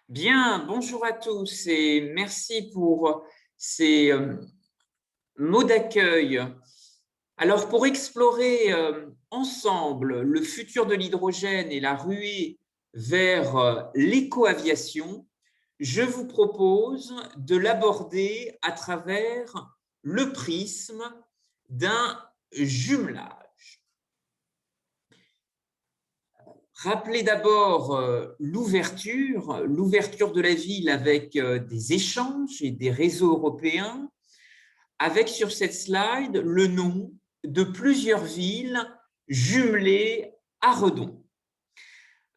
Bien, bonjour à tous et merci pour ces mots d'accueil. Alors, pour explorer ensemble le futur de l'hydrogène et la ruée vers l'éco-aviation, je vous propose de l'aborder à travers le prisme d'un jumelage. Rappelez d'abord l'ouverture de la ville avec des échanges et des réseaux européens, avec sur cette slide le nom de plusieurs villes jumelées à Redon.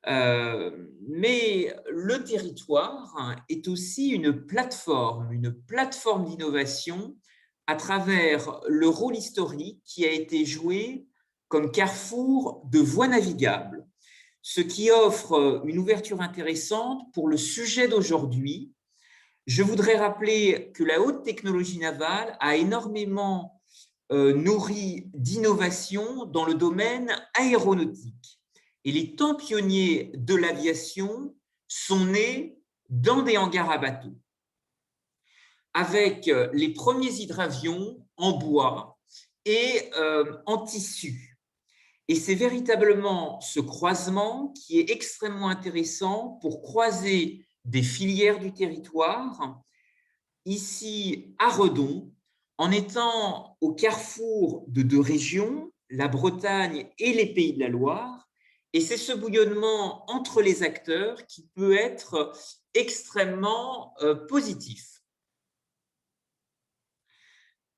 Mais le territoire est aussi une plateforme d'innovation à travers le rôle historique qui a été joué comme carrefour de voies navigables, ce qui offre une ouverture intéressante pour le sujet d'aujourd'hui. Je voudrais rappeler que la haute technologie navale a énormément nourri d'innovation dans le domaine aéronautique. Et les temps pionniers de l'aviation sont nés dans des hangars à bateaux, avec les premiers hydravions en bois et en tissu. Et c'est véritablement ce croisement qui est extrêmement intéressant pour croiser des filières du territoire, ici à Redon, en étant au carrefour de deux régions, la Bretagne et les Pays de la Loire. Et c'est ce bouillonnement entre les acteurs qui peut être extrêmement positif.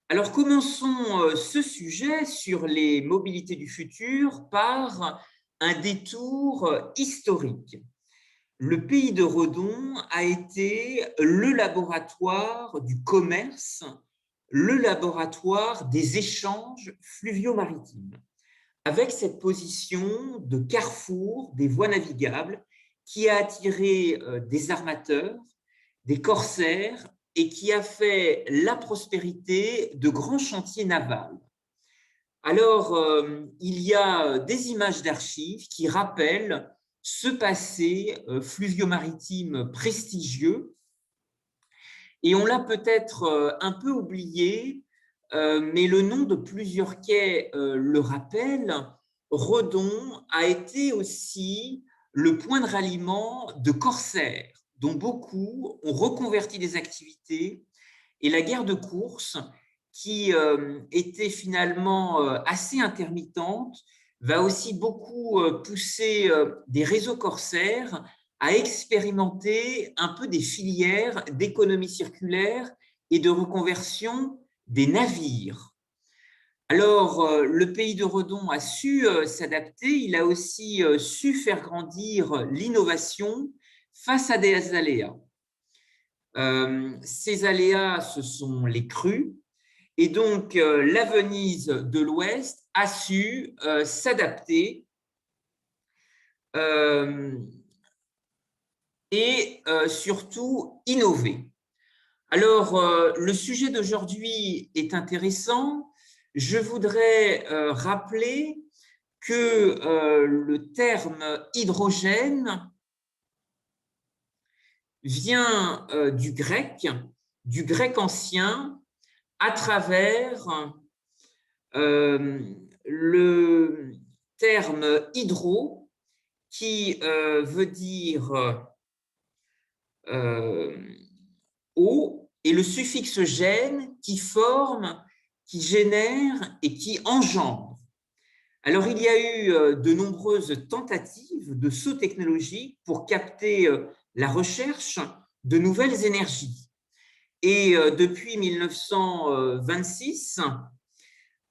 Alors, commençons ce sujet sur les mobilités du futur par un détour historique. Le pays de Redon a été le laboratoire du commerce, le laboratoire des échanges fluvio-maritimes, avec cette position de carrefour des voies navigables qui a attiré des armateurs, des corsaires, et qui a fait la prospérité de grands chantiers navals. Alors, il y a des images d'archives qui rappellent ce passé fluvio-maritime prestigieux, et on l'a peut-être un peu oublié, mais le nom de plusieurs quais le rappelle. Redon a été aussi le point de ralliement de corsaires, dont beaucoup ont reconverti des activités, et la guerre de course, qui était finalement assez intermittente, va aussi beaucoup pousser des réseaux corsaires à expérimenter un peu des filières d'économie circulaire et de reconversion des navires. Alors, le pays de Redon a su s'adapter, il a aussi su faire grandir l'innovation face à des aléas. Ces aléas, ce sont les crues, et donc la Venise de l'Ouest a su s'adapter et surtout innover. Alors, le sujet d'aujourd'hui est intéressant. Je voudrais rappeler que le terme hydrogène vient du grec ancien, à travers le terme hydro, qui veut dire eau, et le suffixe gène qui forme, qui génère et qui engendre. Alors, il y a eu de nombreuses tentatives de sauts technologiques pour capter la recherche de nouvelles énergies. Et depuis 1926,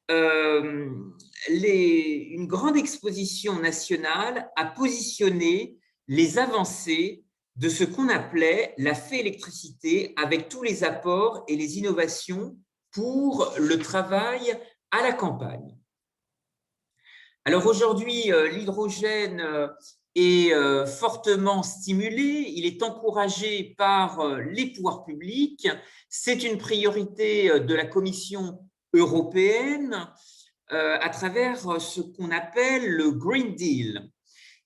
une grande exposition nationale a positionné les avancées de ce qu'on appelait la fée électricité avec tous les apports et les innovations pour le travail à la campagne. Alors aujourd'hui, l'hydrogène est fortement stimulé, il est encouragé par les pouvoirs publics, c'est une priorité de la Commission européenne à travers ce qu'on appelle le Green Deal.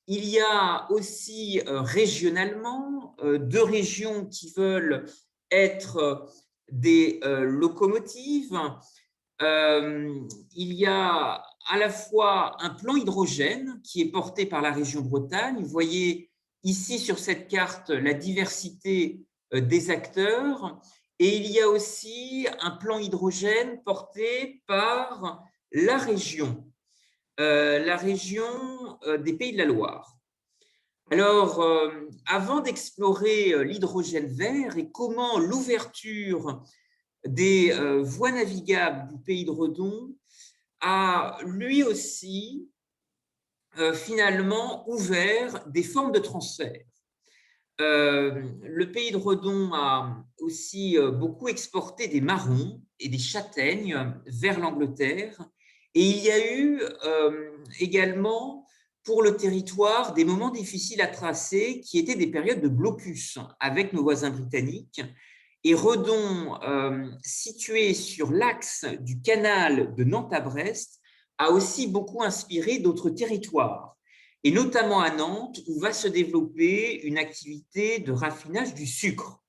Il y a aussi régionalement 2 régions qui veulent être des locomotives. Il y a à la fois un plan hydrogène qui est porté par la région Bretagne. Vous voyez ici sur cette carte la diversité des acteurs. Et il y a aussi un plan hydrogène porté par la région des Pays de la Loire. Alors, avant d'explorer l'hydrogène vert et comment l'ouverture des voies navigables du Pays de Redon a lui aussi finalement ouvert des formes de transfert. Le Pays de Redon a aussi beaucoup exporté des marrons et des châtaignes vers l'Angleterre. Et il y a eu également pour le territoire des moments difficiles à tracer qui étaient des périodes de blocus avec nos voisins britanniques. Et Redon, situé sur l'axe du canal de Nantes à Brest, a aussi beaucoup inspiré d'autres territoires, et notamment à Nantes, où va se développer une activité de raffinage du sucre.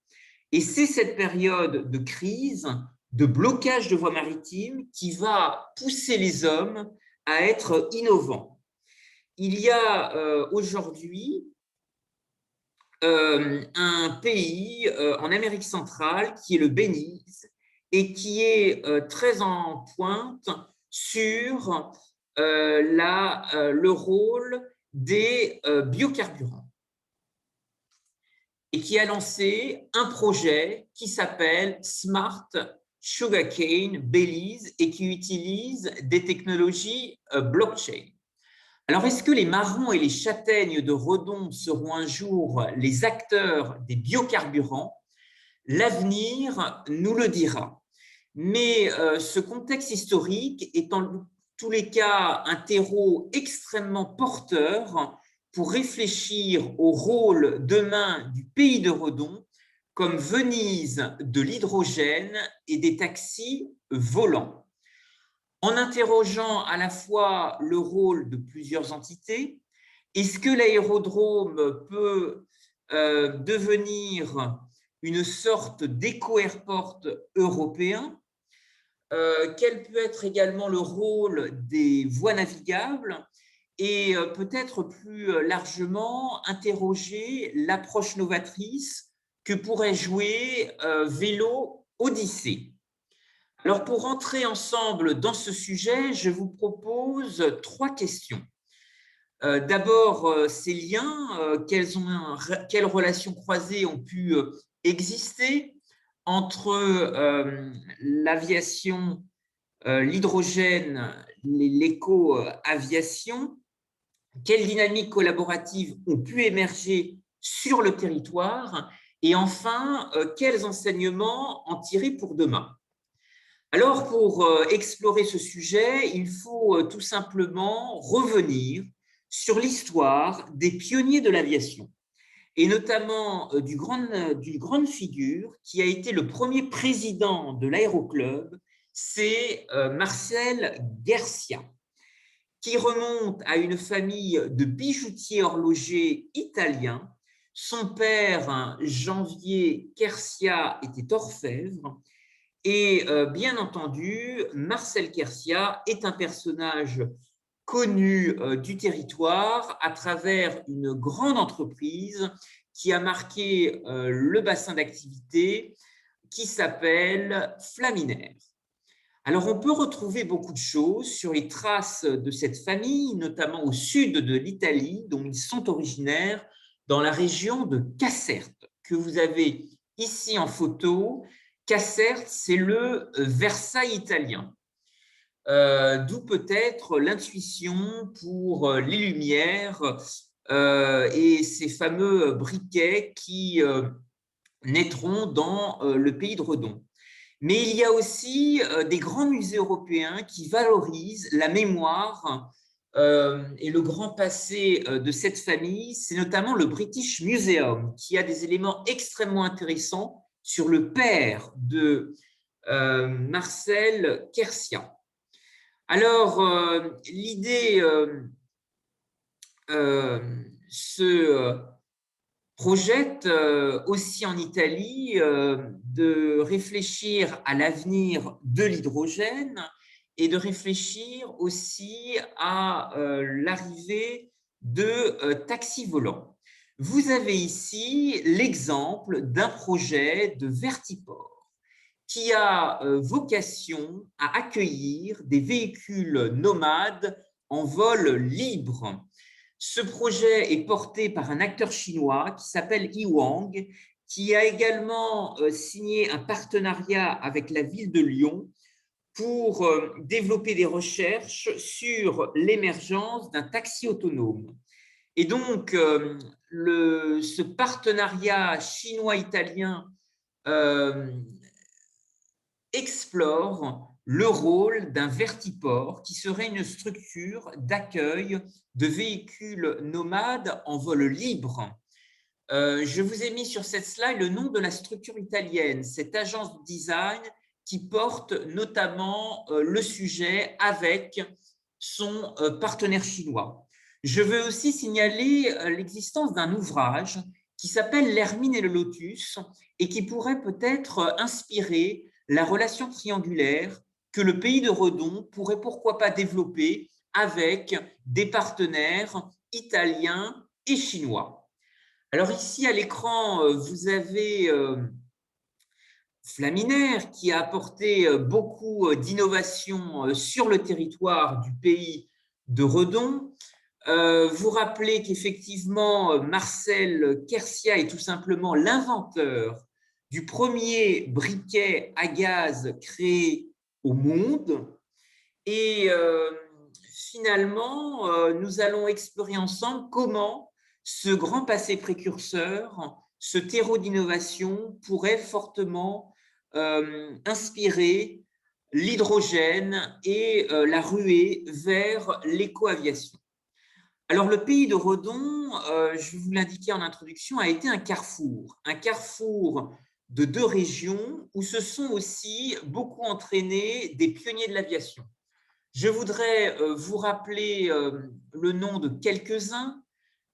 Et c'est cette période de crise, de blocage de voies maritimes, qui va pousser les hommes à être innovants. Il y a aujourd'hui un pays en Amérique centrale qui est le Belize et qui est très en pointe sur le rôle des biocarburants et qui a lancé un projet qui s'appelle Smart Sugarcane Belize et qui utilise des technologies blockchain. Alors, est-ce que les marrons et les châtaignes de Redon seront un jour les acteurs des biocarburants? L'avenir nous le dira. Mais ce contexte historique est en tous les cas un terreau extrêmement porteur pour réfléchir au rôle demain du Pays de Redon comme Venise de l'hydrogène et des taxis volants. En interrogeant à la fois le rôle de plusieurs entités, est-ce que l'aérodrome peut devenir une sorte d'éco-airport européen? Quel peut être également le rôle des voies navigables? Et peut-être plus largement interroger l'approche novatrice que pourrait jouer Vélo Odyssée. Alors, pour entrer ensemble dans ce sujet, je vous propose 3 questions. D'abord, ces liens, quelles relations croisées ont pu exister entre l'aviation, l'hydrogène, l'éco-aviation? Quelles dynamiques collaboratives ont pu émerger sur le territoire? Et enfin, quels enseignements en tirer pour demain? Alors, pour explorer ce sujet, il faut tout simplement revenir sur l'histoire des pionniers de l'aviation, et notamment d'une grande figure qui a été le premier président de l'aéroclub, c'est Marcel Guercia, qui remonte à une famille de bijoutiers horlogers italiens. Son père, Janvier Quercia, était orfèvre. Et bien entendu, Marcel Quercia est un personnage connu du territoire à travers une grande entreprise qui a marqué le bassin d'activité qui s'appelle Flaminaire. Alors, on peut retrouver beaucoup de choses sur les traces de cette famille, notamment au sud de l'Italie, dont ils sont originaires, dans la région de Caserta, que vous avez ici en photo. Caserta, c'est le Versailles italien, d'où peut-être l'intuition pour les Lumières et ces fameux briquets qui naîtront dans le pays de Redon. Mais il y a aussi des grands musées européens qui valorisent la mémoire et le grand passé de cette famille. C'est notamment le British Museum qui a des éléments extrêmement intéressants sur le père de Marcel Kersia. Alors, l'idée se projette aussi en Italie de réfléchir à l'avenir de l'hydrogène et de réfléchir aussi à l'arrivée de taxis volants. Vous avez ici l'exemple d'un projet de Vertiport qui a vocation à accueillir des véhicules nomades en vol libre. Ce projet est porté par un acteur chinois qui s'appelle Yi Wang, qui a également signé un partenariat avec la ville de Lyon pour développer des recherches sur l'émergence d'un taxi autonome. Et donc, ce partenariat chinois-italien explore le rôle d'un vertiport qui serait une structure d'accueil de véhicules nomades en vol libre. Je vous ai mis sur cette slide le nom de la structure italienne, cette agence de design qui porte notamment le sujet avec son partenaire chinois. Je veux aussi signaler l'existence d'un ouvrage qui s'appelle L'Hermine et le Lotus et qui pourrait peut-être inspirer la relation triangulaire que le pays de Redon pourrait pourquoi pas développer avec des partenaires italiens et chinois. Alors ici à l'écran, vous avez Flaminaire qui a apporté beaucoup d'innovations sur le territoire du pays de Redon. Vous rappelez qu'effectivement, Marcel Kersia est tout simplement l'inventeur du premier briquet à gaz créé au monde. Et finalement, nous allons explorer ensemble comment ce grand passé précurseur, ce terreau d'innovation pourrait fortement inspirer l'hydrogène et la ruée vers l'éco-aviation. Alors, le pays de Redon, je vous l'indiquais en introduction, a été un carrefour de deux régions où se sont aussi beaucoup entraînés des pionniers de l'aviation. Je voudrais vous rappeler le nom de quelques-uns.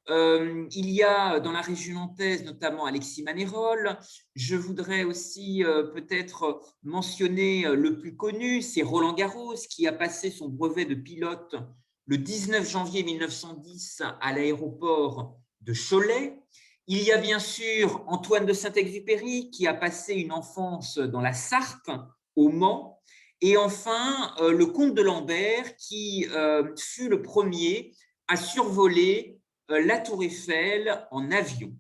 Il y a dans la région nantaise notamment Alexis Manérol. Je voudrais aussi peut-être mentionner le plus connu, c'est Roland Garros qui a passé son brevet de pilote le 19 janvier 1910 à l'aéroport de Cholet. Il y a bien sûr Antoine de Saint-Exupéry qui a passé une enfance dans la Sarthe, au Mans. Et enfin, le comte de Lambert qui fut le premier à survoler la Tour Eiffel en avion.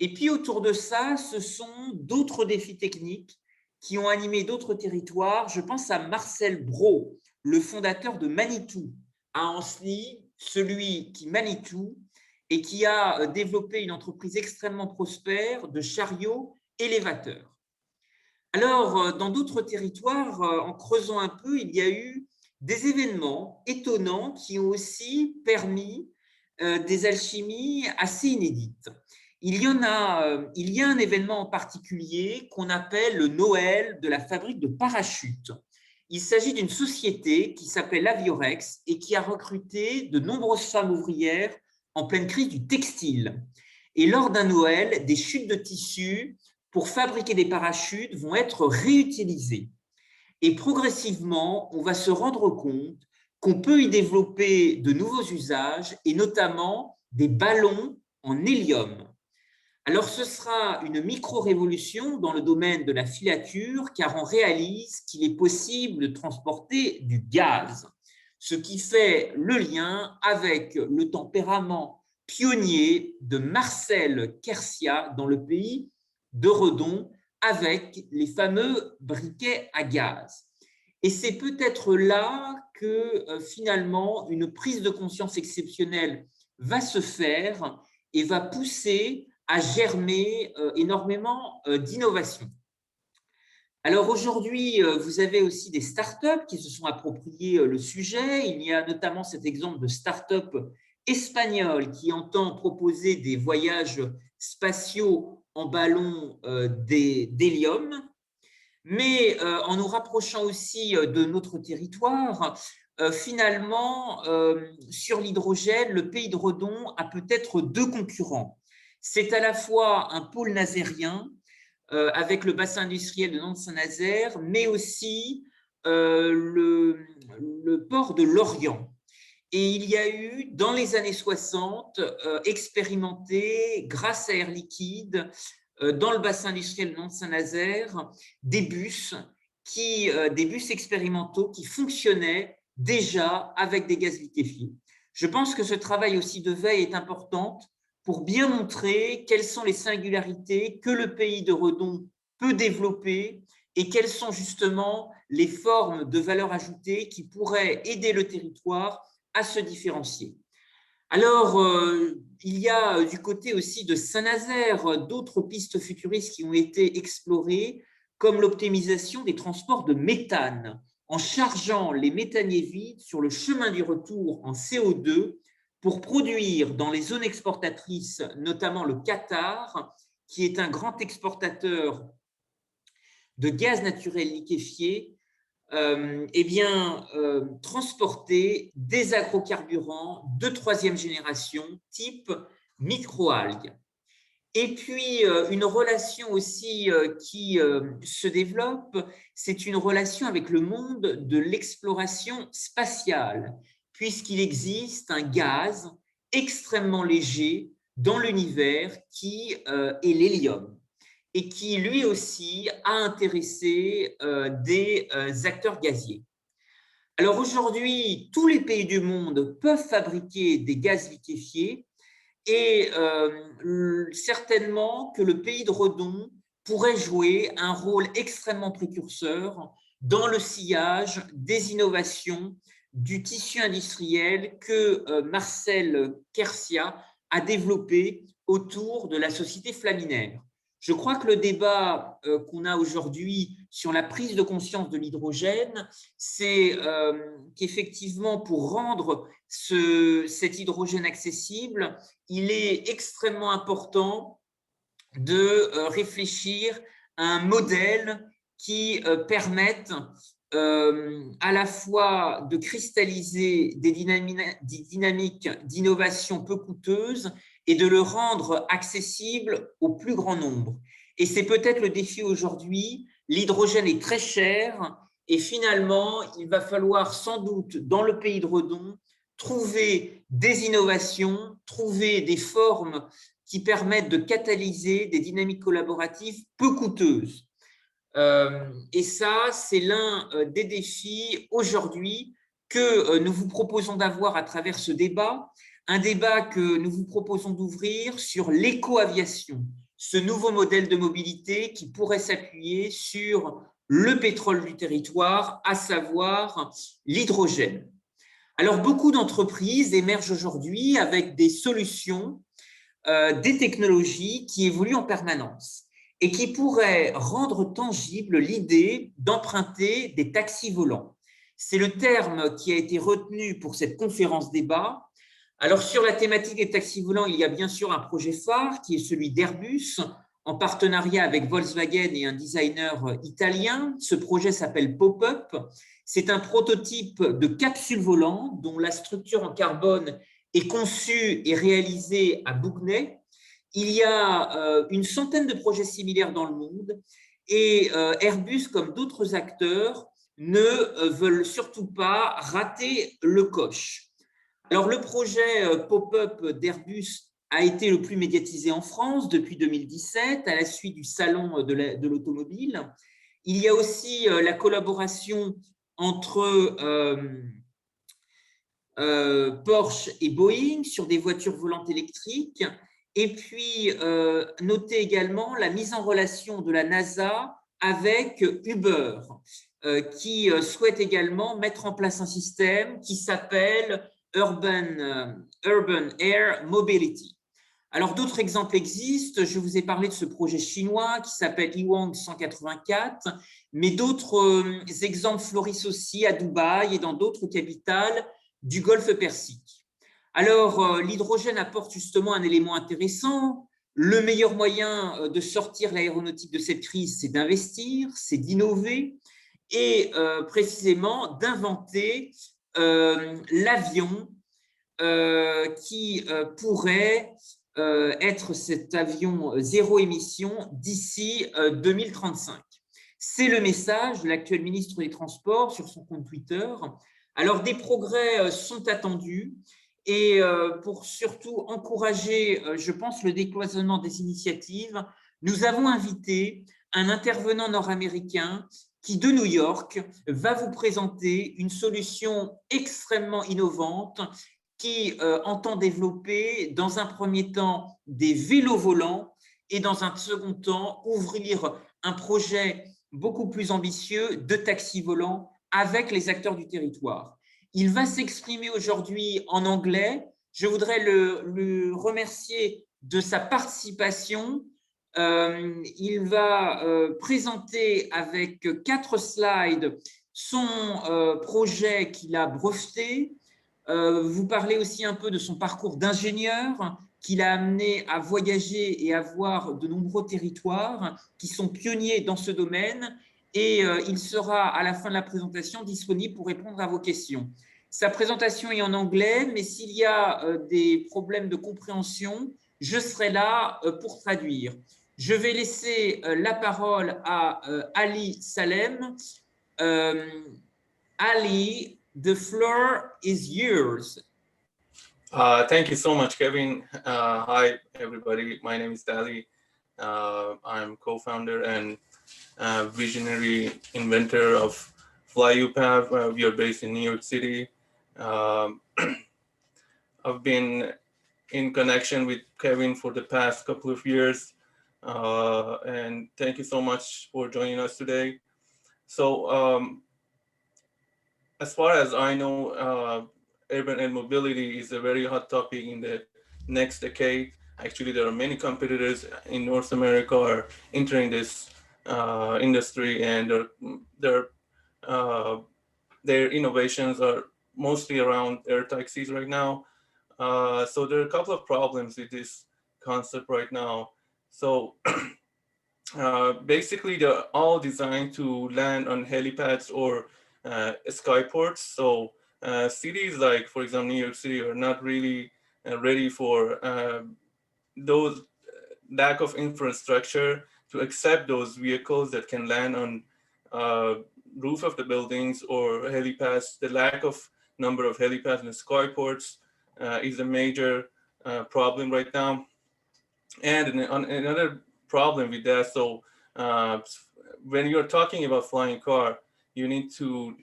Et puis autour de ça, ce sont d'autres défis techniques qui ont animé d'autres territoires. Je pense à Marcel Brault, le fondateur de Manitou à Ancenis, celui qui Manitou et qui a développé une entreprise extrêmement prospère de chariots élévateurs. Alors, dans d'autres territoires, en creusant un peu, il y a eu des événements étonnants qui ont aussi permis des alchimies assez inédites. Il y a un événement en particulier qu'on appelle le Noël de la fabrique de parachutes. Il s'agit d'une société qui s'appelle Aviorex et qui a recruté de nombreuses femmes ouvrières en pleine crise du textile. Et lors d'un Noël, des chutes de tissus pour fabriquer des parachutes vont être réutilisées. Et progressivement, on va se rendre compte qu'on peut y développer de nouveaux usages et notamment des ballons en hélium. Alors, ce sera une micro-révolution dans le domaine de la filature car on réalise qu'il est possible de transporter du gaz, ce qui fait le lien avec le tempérament pionnier de Marcel Kersia dans le pays de Redon avec les fameux briquets à gaz. Et c'est peut-être là que finalement une prise de conscience exceptionnelle va se faire et va pousser à germer énormément d'innovations. Alors aujourd'hui, vous avez aussi des startups qui se sont appropriées le sujet. Il y a notamment cet exemple de start-up espagnole qui entend proposer des voyages spatiaux en ballon d'hélium. Mais en nous rapprochant aussi de notre territoire, finalement, sur l'hydrogène, le pays de Redon a peut-être deux concurrents. C'est à la fois un pôle nazérien avec le bassin industriel de Nantes-Saint-Nazaire, mais aussi le port de Lorient. Et il y a eu, dans les années 60, expérimenté, grâce à Air Liquide, dans le bassin industriel de Nantes-Saint-Nazaire, des bus expérimentaux qui fonctionnaient déjà avec des gaz liquéfiés. Je pense que ce travail aussi de veille est important pour bien montrer quelles sont les singularités que le pays de Redon peut développer et quelles sont justement les formes de valeur ajoutée qui pourraient aider le territoire à se différencier. Alors, il y a du côté aussi de Saint-Nazaire d'autres pistes futuristes qui ont été explorées, comme l'optimisation des transports de méthane, en chargeant les méthaniers vides sur le chemin du retour en CO2 pour produire dans les zones exportatrices, notamment le Qatar, qui est un grand exportateur de gaz naturel liquéfié, transporter des agrocarburants de troisième génération type microalgues. Et puis, une relation aussi qui se développe, c'est une relation avec le monde de l'exploration spatiale, puisqu'il existe un gaz extrêmement léger dans l'univers qui est l'hélium et qui lui aussi a intéressé des acteurs gaziers. Alors aujourd'hui, tous les pays du monde peuvent fabriquer des gaz liquéfiés et certainement que le pays de Redon pourrait jouer un rôle extrêmement précurseur dans le sillage des innovations du tissu industriel que Marcel Kersia a développé autour de la société flaminaire. Je crois que le débat qu'on a aujourd'hui sur la prise de conscience de l'hydrogène, c'est qu'effectivement, pour rendre cet hydrogène accessible, il est extrêmement important de réfléchir à un modèle qui permette à la fois de cristalliser des dynamiques d'innovation peu coûteuses et de le rendre accessible au plus grand nombre. Et c'est peut-être le défi aujourd'hui. L'hydrogène est très cher et finalement, il va falloir sans doute, dans le pays de Redon, trouver des innovations, trouver des formes qui permettent de catalyser des dynamiques collaboratives peu coûteuses. Et ça, c'est l'un des défis aujourd'hui que nous vous proposons d'avoir à travers ce débat, un débat que nous vous proposons d'ouvrir sur l'éco-aviation, ce nouveau modèle de mobilité qui pourrait s'appuyer sur le pétrole du territoire, à savoir l'hydrogène. Alors, beaucoup d'entreprises émergent aujourd'hui avec des solutions, des technologies qui évoluent en permanence et qui pourraient rendre tangible l'idée d'emprunter des taxis volants. C'est le terme qui a été retenu pour cette conférence débat. Alors, sur la thématique des taxis volants, il y a bien sûr un projet phare qui est celui d'Airbus, en partenariat avec Volkswagen et un designer italien. Ce projet s'appelle Pop-Up. C'est un prototype de capsule volante dont la structure en carbone est conçue et réalisée à Bougnay. Il y a une centaine de projets similaires dans le monde et Airbus, comme d'autres acteurs, ne veulent surtout pas rater le coche. Alors, le projet Pop-Up d'Airbus a été le plus médiatisé en France depuis 2017, à la suite du salon de l'automobile. Il y a aussi la collaboration entre Porsche et Boeing sur des voitures volantes électriques. Et puis, notez également la mise en relation de la NASA avec Uber, qui souhaite également mettre en place un système qui s'appelle Urban Air Mobility. Alors, d'autres exemples existent. Je vous ai parlé de ce projet chinois qui s'appelle Iwang 184, mais d'autres exemples fleurissent aussi à Dubaï et dans d'autres capitales du Golfe Persique. Alors, l'hydrogène apporte justement un élément intéressant. Le meilleur moyen de sortir l'aéronautique de cette crise, c'est d'investir, c'est d'innover et précisément d'inventer l'avion qui pourrait être cet avion zéro émission d'ici 2035. C'est le message de l'actuel ministre des Transports sur son compte Twitter. Alors, des progrès sont attendus et pour surtout encourager, je pense, le décloisonnement des initiatives, nous avons invité un intervenant nord-américain qui, de New York, va vous présenter une solution extrêmement innovante qui entend développer dans un premier temps des vélos volants et dans un second temps ouvrir un projet beaucoup plus ambitieux de taxi volant avec les acteurs du territoire. Il va s'exprimer aujourd'hui en anglais. Je voudrais le remercier de sa participation. Il va présenter avec 4 slides son projet qu'il a breveté. Vous parlez aussi un peu de son parcours d'ingénieur qui l'a amené à voyager et à voir de nombreux territoires qui sont pionniers dans ce domaine et il sera à la fin de la présentation disponible pour répondre à vos questions. Sa présentation est en anglais, mais s'il y a des problèmes de compréhension, je serai là pour traduire. Je vais laisser la parole à Ali Salem. Ali, the floor is yours. Thank you so much, Kevin. Hi, everybody. My name is Dali. I'm co-founder and visionary inventor of FlyUPAV. We are based in New York City. I've been in connection with Kevin for the past couple of years. And thank you so much for joining us today. So as far as I know, urban air mobility is a very hot topic in the next decade. Actually, there are many competitors in North America are entering this industry, and their innovations are mostly around air taxis right now. So there are a couple of problems with this concept right now. So basically, they're all designed to land on helipads or skyports. So cities like, for example, New York City are not really ready for those lack of infrastructure to accept those vehicles that can land on roof of the buildings or helipads. The lack of number of helipads and skyports is a major problem right now. And another problem with that, so when you're talking about flying car, you need to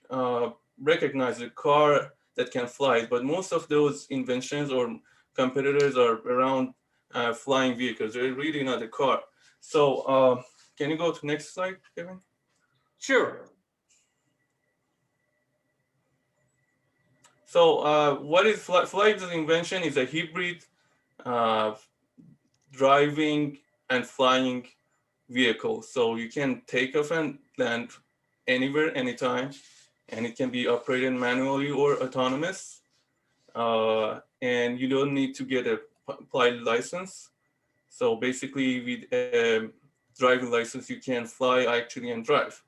recognize a car that can fly, but most of those inventions or competitors are around flying vehicles. They're really not a car. So can you go to next slide, Kevin? Sure. So what is Fly's invention is a hybrid driving and flying vehicle. So you can take off and land anywhere, anytime, and it can be operated manually or autonomous. And you don't need to get a pilot license. So basically with a driving license, you can fly actually and drive.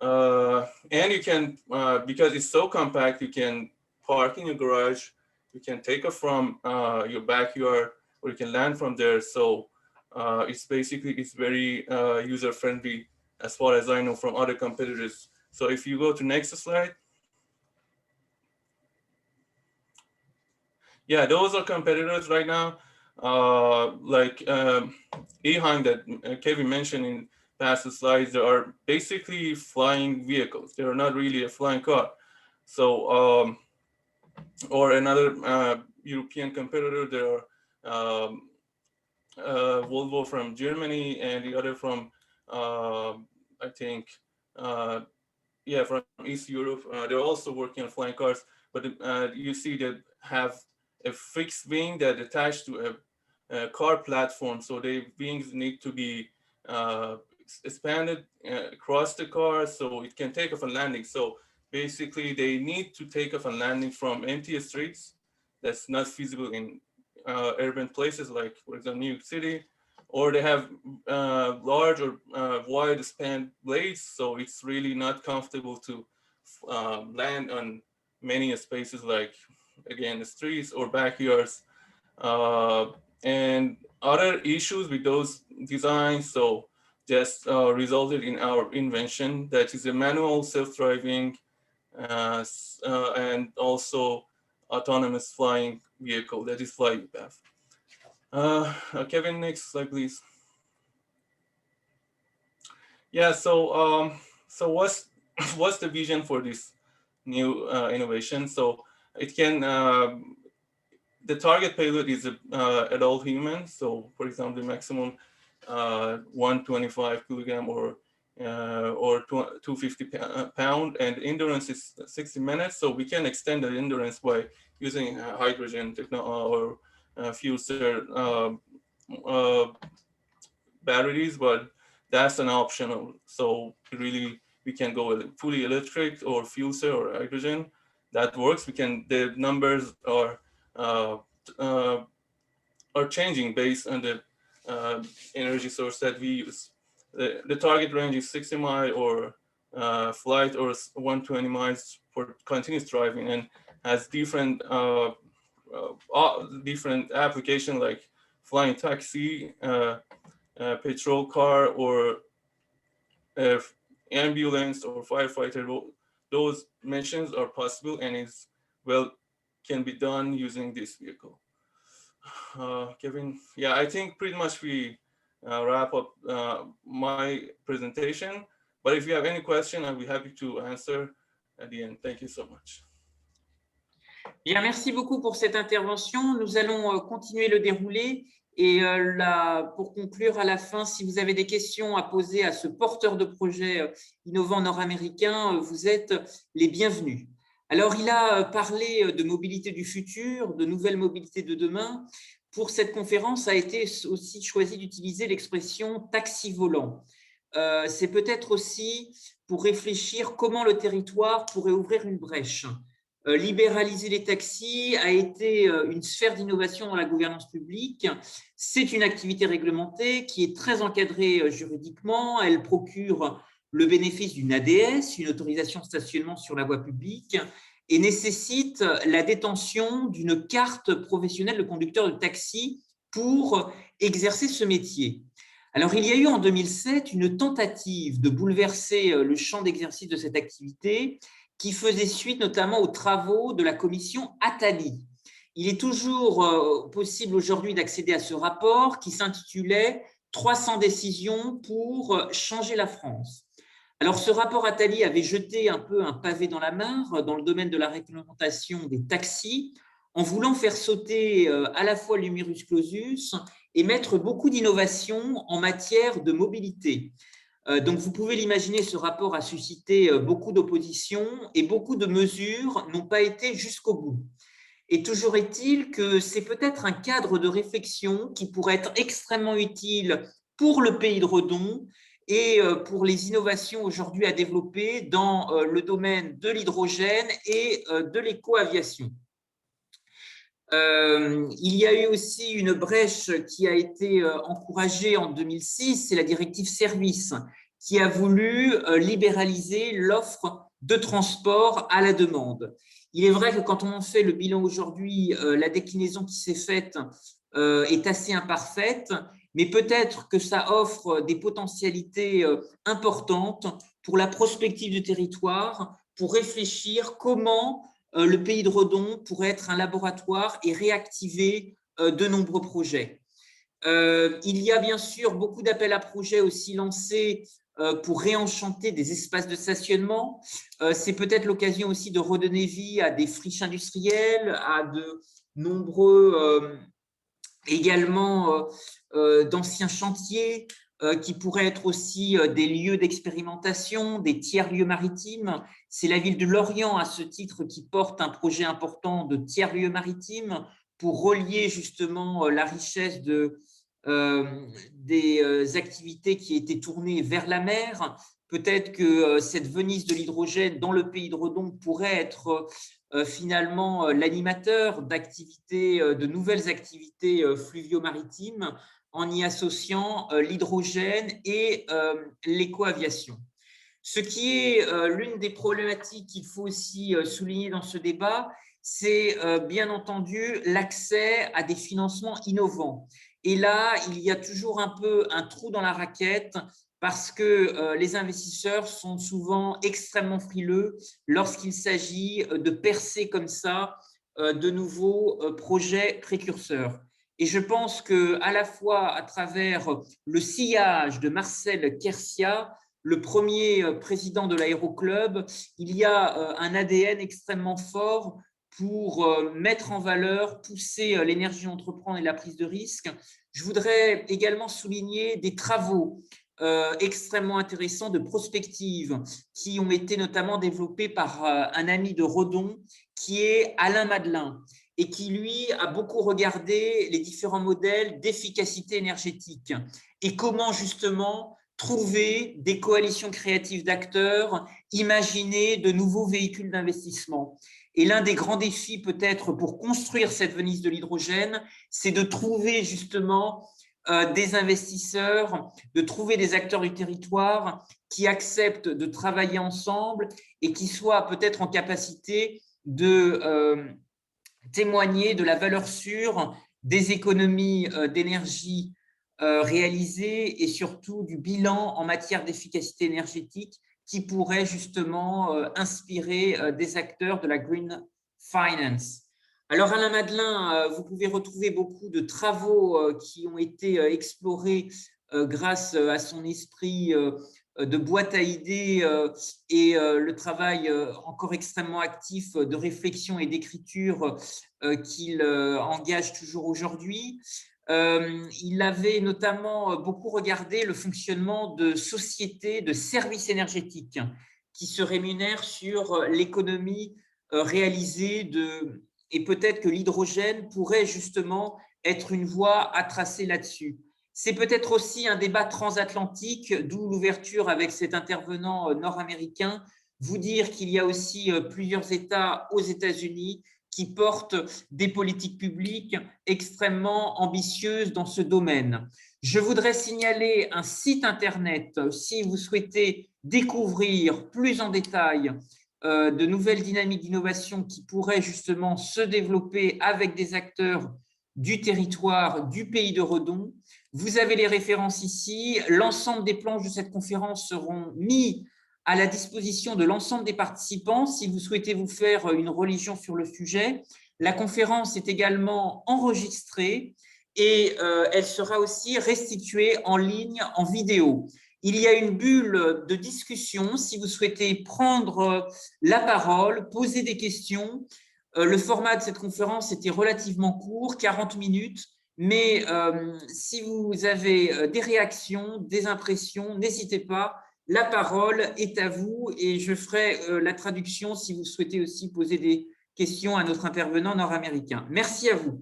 And you can, because it's so compact, you can park in your garage, you can take off from your backyard, or you can land from there. So it's very user-friendly as far as I know from other competitors. So if you go to next slide. Yeah, those are competitors right now. Like Ehang that Kevin mentioned in past slides, they are basically flying vehicles. They are not really a flying car. So, or another European competitor, there are Volvo from Germany and the other from, I think, from East Europe. They're also working on flying cars, but you see that have a fixed wing that attached to a car platform. So the wings need to be expanded across the car so it can take off and landing. So basically they need to take off and landing from empty streets. That's not feasible in urban places like, for example, New York City, or they have large or wide span blades. So it's really not comfortable to land on many spaces like, again, the streets or backyards. And other issues with those designs, so just resulted in our invention that is a manual self-driving and also autonomous flying vehicle that is FlyUpath. Kevin, next slide, please. Yeah, so what's the vision for this new innovation? So it can, the target payload is adult human. So for example, the maximum 125 kilogram or 250 pound, and endurance is 60 minutes. So we can extend the endurance by using hydrogen technology or fuel cell batteries, but that's an optional. So really, we can go fully electric or fuel cell or hydrogen. That works. We can. The numbers are changing based on the energy source that we use. The target range is 60 miles or flight, or 120 miles for continuous driving, and has different different application like flying taxi, patrol car, or ambulance or firefighter. Those missions are possible and can be done using this vehicle. Kevin, yeah, I think pretty much we wrap up my presentation. But if you have any question, I'll be happy to answer at the end. Thank you so much. Bien, merci beaucoup pour cette intervention. Nous allons continuer le déroulé. Et pour conclure à la fin, si vous avez des questions à poser à ce porteur de projet innovant nord-américain, vous êtes les bienvenus. Alors, il a parlé de mobilité du futur, de nouvelles mobilités de demain. Pour cette conférence, a été aussi choisi d'utiliser l'expression taxi volant. C'est peut-être aussi pour réfléchir comment le territoire pourrait ouvrir une brèche. Libéraliser les taxis a été une sphère d'innovation dans la gouvernance publique. C'est une activité réglementée qui est très encadrée juridiquement. Elle procure le bénéfice d'une ADS, une autorisation de stationnement sur la voie publique, et nécessite la détention d'une carte professionnelle de conducteur de taxi pour exercer ce métier. Alors, il y a eu en 2007 une tentative de bouleverser le champ d'exercice de cette activité qui faisait suite notamment aux travaux de la commission Attali. Il est toujours possible aujourd'hui d'accéder à ce rapport qui s'intitulait « 300 décisions pour changer la France ». Alors, ce rapport Attali avait jeté un peu un pavé dans la mare dans le domaine de la réglementation des taxis, en voulant faire sauter à la fois le numerus clausus et mettre beaucoup d'innovations en matière de mobilité. Donc, vous pouvez l'imaginer, ce rapport a suscité beaucoup d'opposition et beaucoup de mesures n'ont pas été jusqu'au bout. Et toujours est-il que c'est peut-être un cadre de réflexion qui pourrait être extrêmement utile pour le pays de Redon et pour les innovations aujourd'hui à développer dans le domaine de l'hydrogène et de l'éco-aviation. Il y a eu aussi une brèche qui a été encouragée en 2006, c'est la directive service, qui a voulu libéraliser l'offre de transport à la demande. Il est vrai que quand on en fait le bilan aujourd'hui, la déclinaison qui s'est faite est assez imparfaite, mais peut-être que ça offre des potentialités importantes pour la prospective du territoire, pour réfléchir comment le pays de Redon pourrait être un laboratoire et réactiver de nombreux projets. Il y a bien sûr beaucoup d'appels à projets aussi lancés pour réenchanter des espaces de stationnement. C'est peut-être l'occasion aussi de redonner vie à des friches industrielles, à de nombreux également d'anciens chantiers qui pourraient être aussi des lieux d'expérimentation, des tiers-lieux maritimes. C'est la ville de Lorient, à ce titre, qui porte un projet important de tiers-lieux maritimes pour relier justement la richesse des activités qui étaient tournées vers la mer. Peut-être que cette Venise de l'hydrogène dans le pays de Redon pourrait être finalement l'animateur d'activités, de nouvelles activités fluvio-maritimes en y associant l'hydrogène et l'éco-aviation. Ce qui est l'une des problématiques qu'il faut aussi souligner dans ce débat, c'est bien entendu l'accès à des financements innovants. Et là, il y a toujours un peu un trou dans la raquette parce que les investisseurs sont souvent extrêmement frileux lorsqu'il s'agit de percer comme ça de nouveaux projets précurseurs. Et je pense qu'à la fois à travers le sillage de Marcel Kersia, le premier président de l'Aéroclub, il y a un ADN extrêmement fort pour mettre en valeur, pousser l'énergie d'entreprendre et la prise de risque. Je voudrais également souligner des travaux extrêmement intéressants de prospective qui ont été notamment développés par un ami de Redon qui est Alain Madelin et qui, lui, a beaucoup regardé les différents modèles d'efficacité énergétique et comment justement trouver des coalitions créatives d'acteurs, imaginer de nouveaux véhicules d'investissement. Et l'un des grands défis peut-être pour construire cette Venise de l'hydrogène, c'est de trouver justement des investisseurs, de trouver des acteurs du territoire qui acceptent de travailler ensemble et qui soient peut-être en capacité de témoigner de la valeur sûre des économies d'énergie réalisées et surtout du bilan en matière d'efficacité énergétique qui pourrait justement inspirer des acteurs de la green finance. Alors Alain Madelin, vous pouvez retrouver beaucoup de travaux qui ont été explorés grâce à son esprit de boîte à idées et le travail encore extrêmement actif de réflexion et d'écriture qu'il engage toujours aujourd'hui. Il avait notamment beaucoup regardé le fonctionnement de sociétés de services énergétiques qui se rémunèrent sur l'économie réalisée et peut-être que l'hydrogène pourrait justement être une voie à tracer là-dessus. C'est peut-être aussi un débat transatlantique, d'où l'ouverture avec cet intervenant nord-américain, vous dire qu'il y a aussi plusieurs États aux États-Unis qui portent des politiques publiques extrêmement ambitieuses dans ce domaine. Je voudrais signaler un site internet si vous souhaitez découvrir plus en détail de nouvelles dynamiques d'innovation qui pourraient justement se développer avec des acteurs du territoire du pays de Redon. Vous avez les références ici. L'ensemble des planches de cette conférence seront mis à la disposition de l'ensemble des participants si vous souhaitez vous faire une religion sur le sujet. La conférence est également enregistrée et elle sera aussi restituée en ligne, en vidéo. Il y a une bulle de discussion si vous souhaitez prendre la parole, poser des questions. Le format de cette conférence était relativement court, 40 minutes, mais si vous avez des réactions, des impressions, n'hésitez pas. La parole est à vous et je ferai la traduction si vous souhaitez aussi poser des questions à notre intervenant nord-américain. Merci à vous.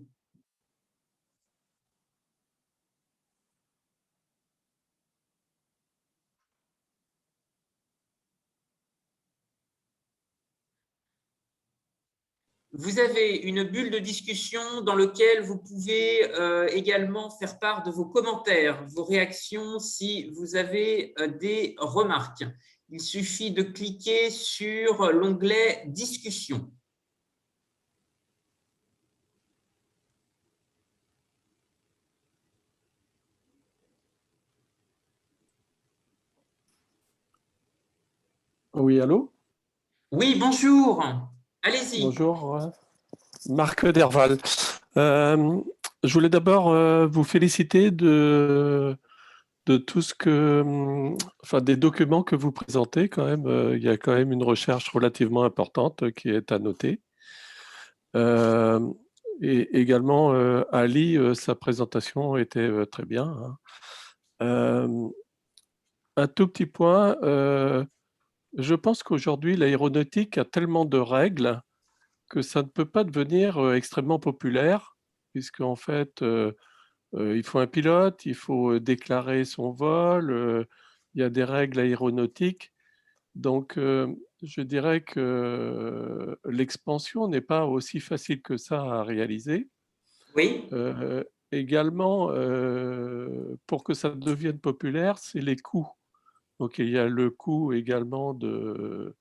Vous avez une bulle de discussion dans laquelle vous pouvez également faire part de vos commentaires, vos réactions si vous avez des remarques. Il suffit de cliquer sur l'onglet « Discussion ». Oui, allô? Oui, bonjour. Allez-y. Bonjour, Marc Derval. Je voulais d'abord vous féliciter de tout ce enfin, des documents que vous présentez quand même. Il y a quand même une recherche relativement importante qui est à noter. Et également, Ali, sa présentation était très bien, hein. Un tout petit point. Je pense qu'aujourd'hui, l'aéronautique a tellement de règles que ça ne peut pas devenir extrêmement populaire, puisqu'en fait, il faut un pilote, il faut déclarer son vol, il y a des règles aéronautiques. Donc, je dirais que l'expansion n'est pas aussi facile que ça à réaliser. Oui, Également, pour que ça devienne populaire, c'est les coûts. Donc, il y a le coût également de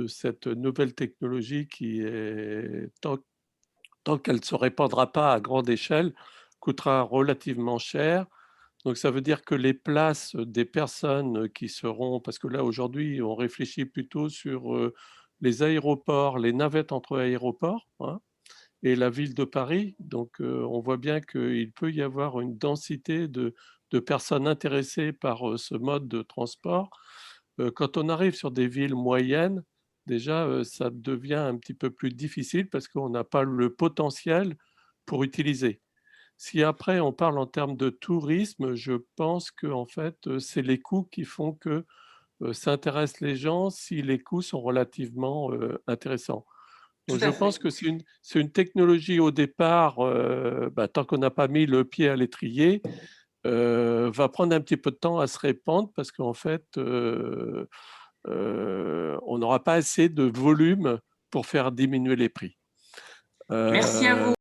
cette nouvelle technologie qui est, tant qu'elle ne se répandra pas à grande échelle, coûtera relativement cher. Donc, ça veut dire que les places des personnes qui seront, parce que là, aujourd'hui, on réfléchit plutôt sur les aéroports, les navettes entre aéroports, hein, et la ville de Paris. Donc, on voit bien qu'il peut y avoir une densité de personnes intéressées par ce mode de transport. Quand on arrive sur des villes moyennes, déjà, ça devient un petit peu plus difficile parce qu'on n'a pas le potentiel pour utiliser. Si après on parle en termes de tourisme, je pense que en fait, c'est les coûts qui font que ça intéresse les gens si les coûts sont relativement intéressants. tout Donc je à pense fait. que c'est une technologie au départ, tant qu'on n'a pas mis le pied à l'étrier, va prendre un petit peu de temps à se répandre parce qu'en fait, on n'aura pas assez de volume pour faire diminuer les prix. Merci à vous.